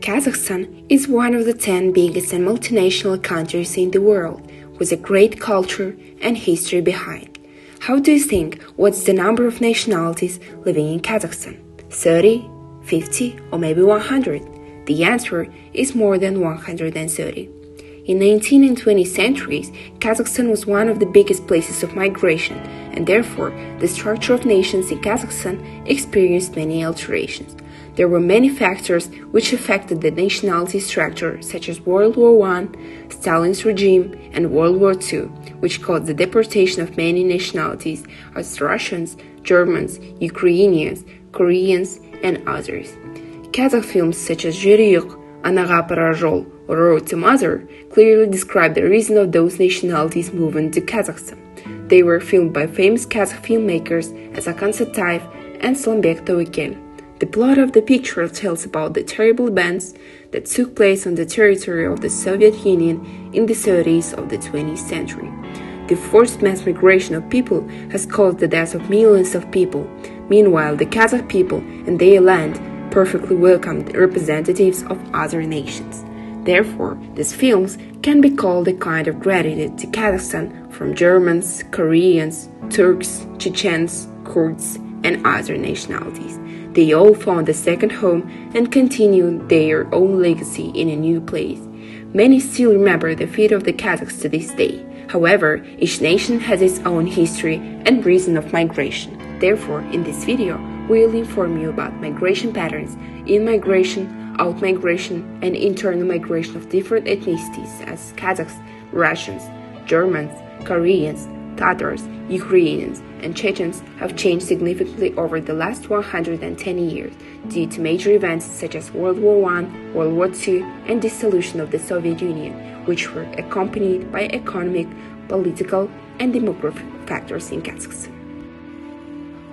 Kazakhstan is one of the 10 biggest and multinational countries in the world, with a great culture and history behind. How do you think what's the number of nationalities living in Kazakhstan? 30, 50, or maybe 100? The answer is more than 130. In 19th and 20th centuries, Kazakhstan was one of the biggest places of migration, and therefore the structure of nations in Kazakhstan experienced many alterations. There were many factors which affected the nationality structure, such as World War I, Stalin's regime, and World War II, which caused the deportation of many nationalities as Russians, Germans, Ukrainians, Koreans, and others. Kazakh films such as Жирек, Anaga Parajol, or Road to Mother clearly describe the reason of those nationalities moving to Kazakhstan. They were filmed by famous Kazakh filmmakers as Akan Satayev and Slambek Tovikel. The plot of the picture tells about the terrible events that took place on the territory of the Soviet Union in the 30s of the 20th century. The forced mass migration of people has caused the deaths of millions of people. Meanwhile, the Kazakh people and their land perfectly welcomed representatives of other nations. Therefore, these films can be called a kind of gratitude to Kazakhstan from Germans, Koreans, Turks, Chechens, Kurds, and other nationalities. They all found a second home and continued their own legacy in a new place. Many still remember the fate of the Kazakhs to this day. However, each nation has its own history and reason of migration. Therefore, in this video, we'll inform you about migration patterns, in-migration, out-migration, and internal migration of different ethnicities as Kazakhs, Russians, Germans, Koreans, Tatars, Ukrainians, and Chechens have changed significantly over the last 110 years due to major events such as World War I, World War II, and dissolution of the Soviet Union, which were accompanied by economic, political, and demographic factors in Kazakhstan.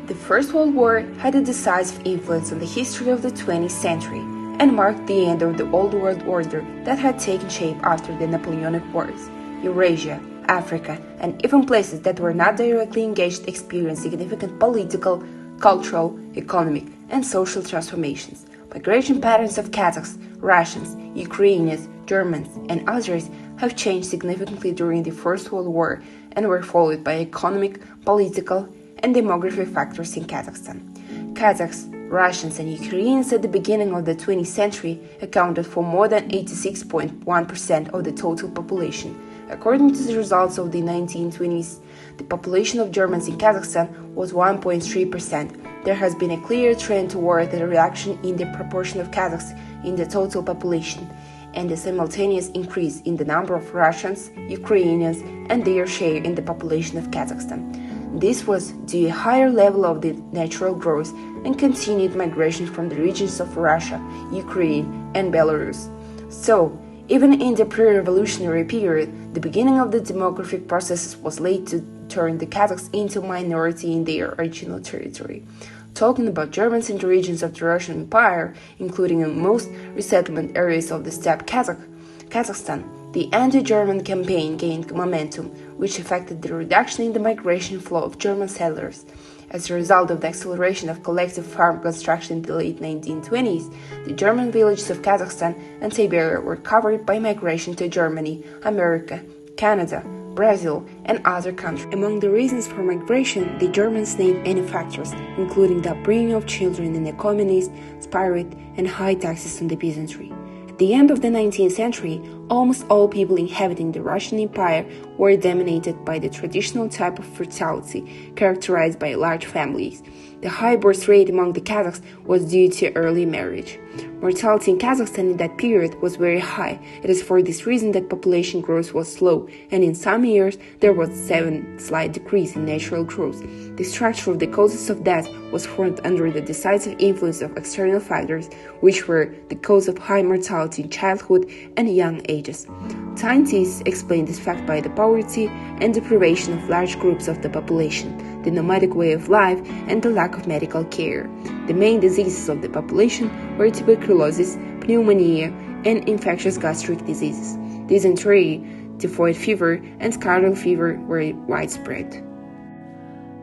The First World War had a decisive influence on the history of the 20th century and marked the end of the old world order that had taken shape after the Napoleonic Wars. Eurasia, Africa, and even places that were not directly engaged experienced significant political, cultural, economic, and social transformations. Migration patterns of Kazakhs, Russians, Ukrainians, Germans, and others have changed significantly during the First World War and were followed by economic, political, and demographic factors in Kazakhstan. Kazakhs, Russians, and Ukrainians at the beginning of the 20th century accounted for more than 86.1% of the total population. According to the results of the 1920s, the population of Germans in Kazakhstan was 1.3%. There has been a clear trend toward a reduction in the proportion of Kazakhs in the total population, and a simultaneous increase in the number of Russians, Ukrainians, and their share in the population of Kazakhstan. This was due to a higher level of the natural growth and continued migration from the regions of Russia, Ukraine, and Belarus. So, even in the pre-revolutionary period, the beginning of the demographic processes was late to turn the Kazakhs into a minority in their original territory. Talking about Germans in the regions of the Russian Empire, including in most resettlement areas of the steppe Kazakhstan, the anti-German campaign gained momentum, which affected the reduction in the migration flow of German settlers. As a result of the acceleration of collective farm construction in the late 1920s, the German villages of Kazakhstan and Siberia were covered by migration to Germany, America, Canada, Brazil, and other countries. Among the reasons for migration, the Germans named many factors, including the upbringing of children in the communist spirit and high taxes on the peasantry. At the end of the 19th century, almost all people inhabiting the Russian Empire were dominated by the traditional type of fertility characterized by large families. The high birth rate among the Kazakhs was due to early marriage. Mortality in Kazakhstan in that period was very high. It is for this reason that population growth was slow, and in some years there was a slight decrease in natural growth. The structure of the causes of death was formed under the decisive influence of external factors, which were the cause of high mortality in childhood and young ages. Scientists explain this fact by the poverty and deprivation of large groups of the population, the nomadic way of life, and the lack of medical care. The main diseases of the population were tuberculosis, pneumonia, and infectious gastric diseases. Dysentery, typhoid fever, and scarlet fever were widespread.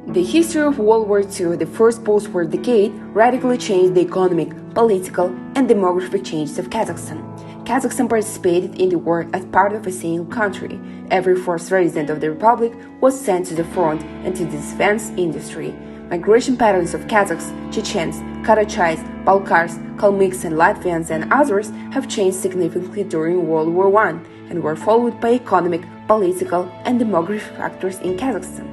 The history of World War II, the first post-war decade, radically changed the economic, political, and demographic changes of Kazakhstan. Kazakhstan participated in the war as part of a single country. Every fourth resident of the republic was sent to the front and to the defense industry. Migration patterns of Kazakhs, Chechens, Karachais, Balkars, Kalmyks, and Latvians and others have changed significantly during World War I and were followed by economic, political, and demographic factors in Kazakhstan.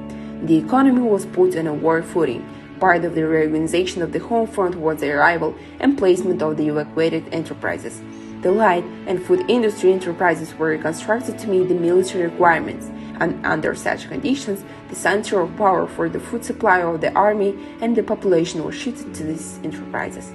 The economy was put on a war footing. Part of the reorganization of the home front was the arrival and placement of the evacuated enterprises. The light and food industry enterprises were reconstructed to meet the military requirements, and under such conditions, the center of power for the food supply of the army and the population was shifted to these enterprises.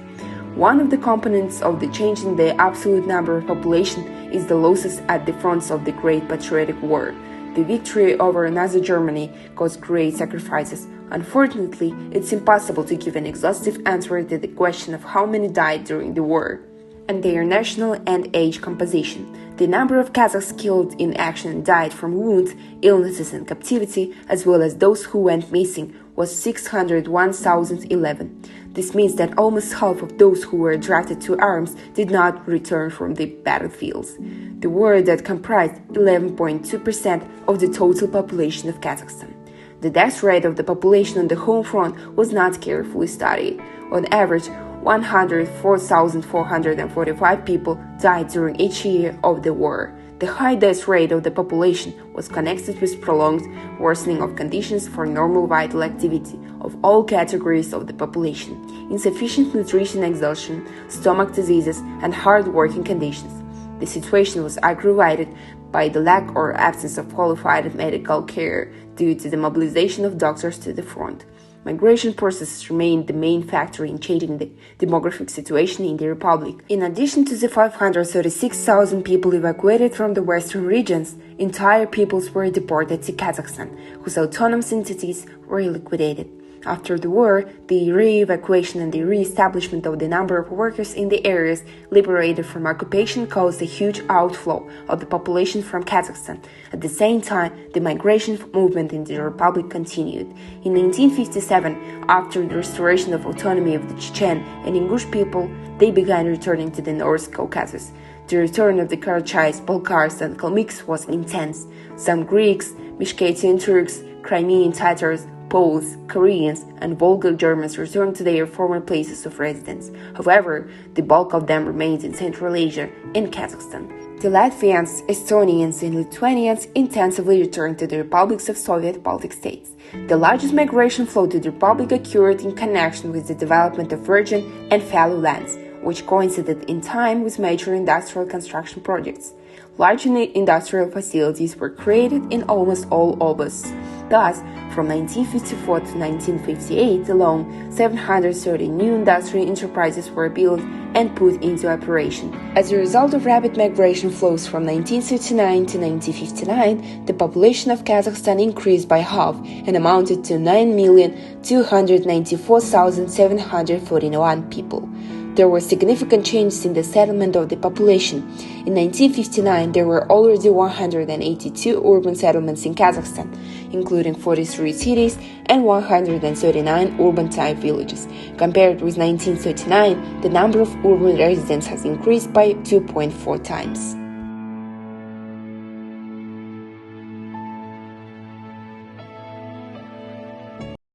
One of the components of the change in the absolute number of population is the losses at the fronts of the Great Patriotic War. The victory over Nazi Germany caused great sacrifices. Unfortunately, it's impossible to give an exhaustive answer to the question of how many died during the war and their national and age composition. The number of Kazakhs killed in action and died from wounds, illnesses, and captivity, as well as those who went missing, was 601,011. This means that almost half of those who were attracted to arms did not return from the battlefields. The war that comprised 11.2% of the total population of Kazakhstan. The death rate of the population on the home front was not carefully studied. On average, 104,445 people died during each year of the war. The high death rate of the population was connected with prolonged worsening of conditions for normal vital activity of all categories of the population, insufficient nutrition exhaustion, stomach diseases, and hard working conditions. The situation was aggravated by the lack or absence of qualified medical care due to the mobilization of doctors to the front. Migration processes remained the main factor in changing the demographic situation in the republic. In addition to the 536,000 people evacuated from the western regions, entire peoples were deported to Kazakhstan, whose autonomous entities were liquidated. After the war, the re-evacuation and the re-establishment of the number of workers in the areas liberated from occupation caused a huge outflow of the population from Kazakhstan. At the same time, the migration movement in the republic continued. In 1957, after the restoration of autonomy of the Chechen and Ingush people, they began returning to the North Caucasus. The return of the Karachais, Balkars, and Kalmyks was intense. Some Greeks, Meskhetian Turks, Crimean Tatars, Poles, Koreans, and Volga Germans returned to their former places of residence. However, the bulk of them remained in Central Asia and Kazakhstan. The Latvians, Estonians, and Lithuanians intensively returned to the republics of Soviet Baltic states. The largest migration flow to the republic occurred in connection with the development of virgin and fallow lands, which coincided in time with major industrial construction projects. Large industrial facilities were created in almost all oblasts. Thus, from 1954 to 1958 alone, 730 new industrial enterprises were built and put into operation. As a result of rapid migration flows from 1939 to 1959, the population of Kazakhstan increased by half and amounted to 9,294,741 people. There were significant changes in the settlement of the population. In 1959, there were already 182 urban settlements in Kazakhstan, including 43 cities and 139 urban-type villages. Compared with 1939, the number of urban residents has increased by 2.4 times.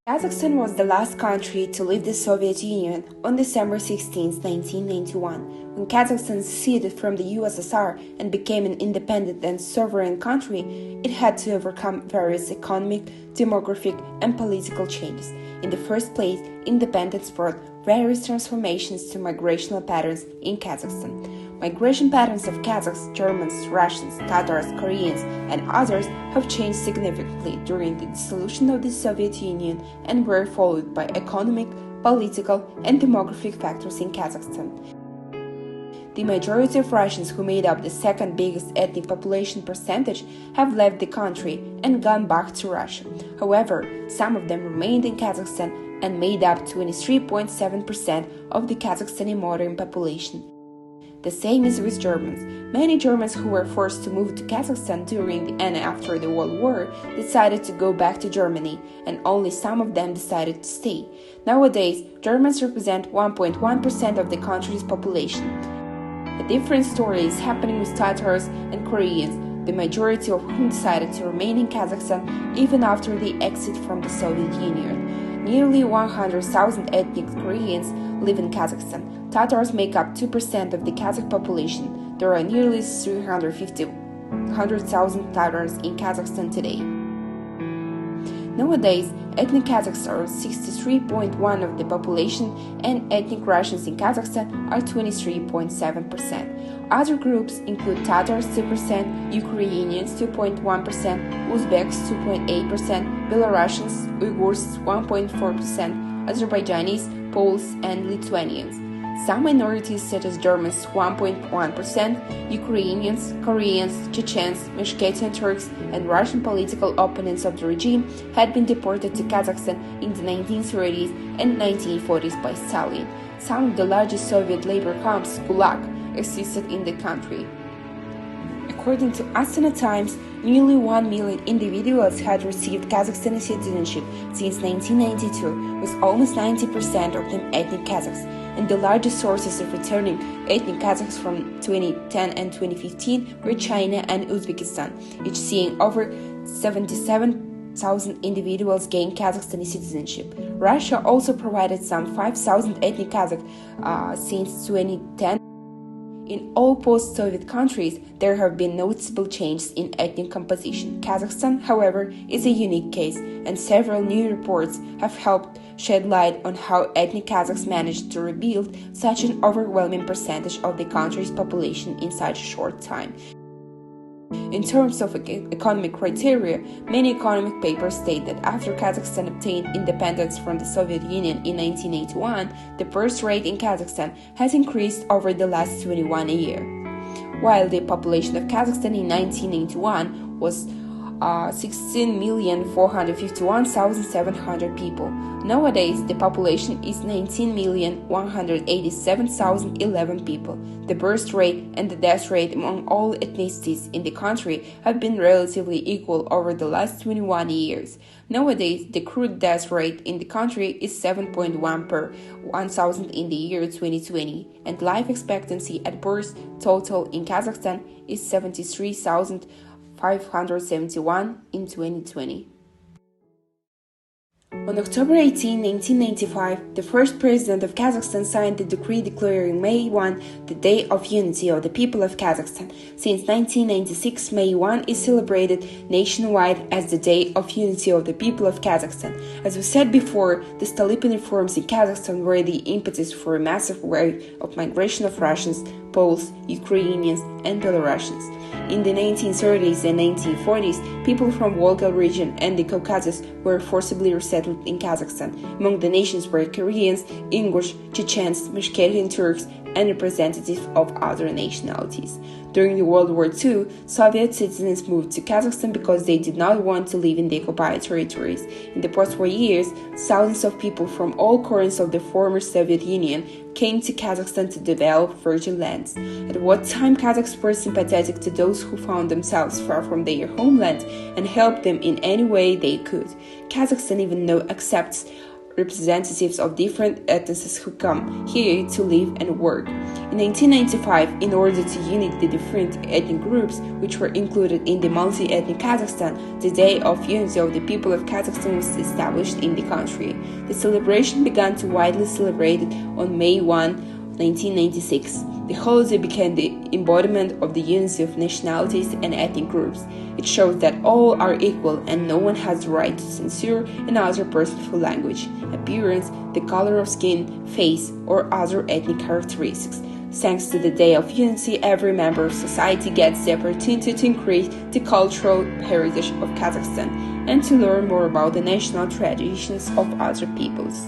Kazakhstan was the last country to leave the Soviet Union on December 16, 1991. When Kazakhstan seceded from the USSR and became an independent and sovereign country, it had to overcome various economic, demographic, and political changes. In the first place, independence brought various transformations to migrational patterns in Kazakhstan. Migration patterns of Kazakhs, Germans, Russians, Tatars, Koreans, and others have changed significantly during the dissolution of the Soviet Union and were followed by economic, political, and demographic factors in Kazakhstan. The majority of Russians, who made up the second biggest ethnic population percentage, have left the country and gone back to Russia. However, some of them remained in Kazakhstan and made up 23.7% of the Kazakhstani modern population. The same is with Germans. Many Germans who were forced to move to Kazakhstan during and after the World War decided to go back to Germany, and only some of them decided to stay. Nowadays, Germans represent 1.1% of the country's population. A different story is happening with Tatars and Koreans, the majority of whom decided to remain in Kazakhstan even after the exit from the Soviet Union. Nearly 100,000 ethnic Koreans live in Kazakhstan. Tatars make up 2% of the Kazakh population. There are nearly 350,000 Tatars in Kazakhstan today. Nowadays, ethnic Kazakhs are 63.1% of the population, and ethnic Russians in Kazakhstan are 23.7%. Other groups include Tatars 2%, Ukrainians 2.1%, Uzbeks 2.8%, Belarusians, Uyghurs 1.4%, Azerbaijanis, Poles, and Lithuanians. Some minorities such as Germans 1.1%, Ukrainians, Koreans, Chechens, Meskhetian Turks, and Russian political opponents of the regime had been deported to Kazakhstan in the 1930s and 1940s by Stalin. Some of the largest Soviet labor camps, Gulag, existed in the country. According to Astana Times, nearly 1 million individuals had received Kazakhstani citizenship since 1992, with almost 90% of them ethnic Kazakhs. And the largest sources of returning ethnic Kazakhs from 2010 and 2015 were China and Uzbekistan, each seeing over 77,000 individuals gain Kazakhstani citizenship. Russia also provided some 5,000 ethnic Kazakhs since 2010. In all post-Soviet countries, there have been noticeable changes in ethnic composition. Kazakhstan, however, is a unique case, and several new reports have helped shed light on how ethnic Kazakhs managed to rebuild such an overwhelming percentage of the country's population in such a short time. In terms of economic criteria, many economic papers state that after Kazakhstan obtained independence from the Soviet Union in 1981, the birth rate in Kazakhstan has increased over the last 21 years. While the population of Kazakhstan in 1981 was 16,451,700 people. Nowadays, the population is 19,187,011 people. The birth rate and the death rate among all ethnicities in the country have been relatively equal over the last 21 years. Nowadays, the crude death rate in the country is 7.1 per 1,000 in the year 2020, and life expectancy at birth total in Kazakhstan is 73,571 in 2020. On October 18, 1995, the first president of Kazakhstan signed the decree declaring May 1 the Day of Unity of the People of Kazakhstan. Since 1996, May 1 is celebrated nationwide as the Day of Unity of the People of Kazakhstan. As we said before, the Stolypin reforms in Kazakhstan were the impetus for a massive wave of migration of Russians, Poles, Ukrainians, and Belarusians. In the 1930s and 1940s, people from Volga region and the Caucasus were forcibly resettled in Kazakhstan. Among the nations were Koreans, Ingush, Chechens, Meskhetian Turks, and representatives of other nationalities. During the World War II, Soviet citizens moved to Kazakhstan because they did not want to live in the occupied territories. In the post-war years, thousands of people from all corners of the former Soviet Union came to Kazakhstan to develop virgin lands. At what time Kazakhs were sympathetic to those who found themselves far from their homeland and helped them in any way they could. Kazakhstan even now accepts representatives of different ethnicities who come here to live and work. In 1995, in order to unite the different ethnic groups which were included in the multi-ethnic Kazakhstan, the Day of Unity of the People of Kazakhstan was established in the country. The celebration began to widely celebrated on May 1, 1996. The holiday became the embodiment of the unity of nationalities and ethnic groups. It shows that all are equal and no one has the right to censure another person for language, appearance, the color of skin, face, or other ethnic characteristics. Thanks to the Day of Unity, every member of society gets the opportunity to increase the cultural heritage of Kazakhstan and to learn more about the national traditions of other peoples.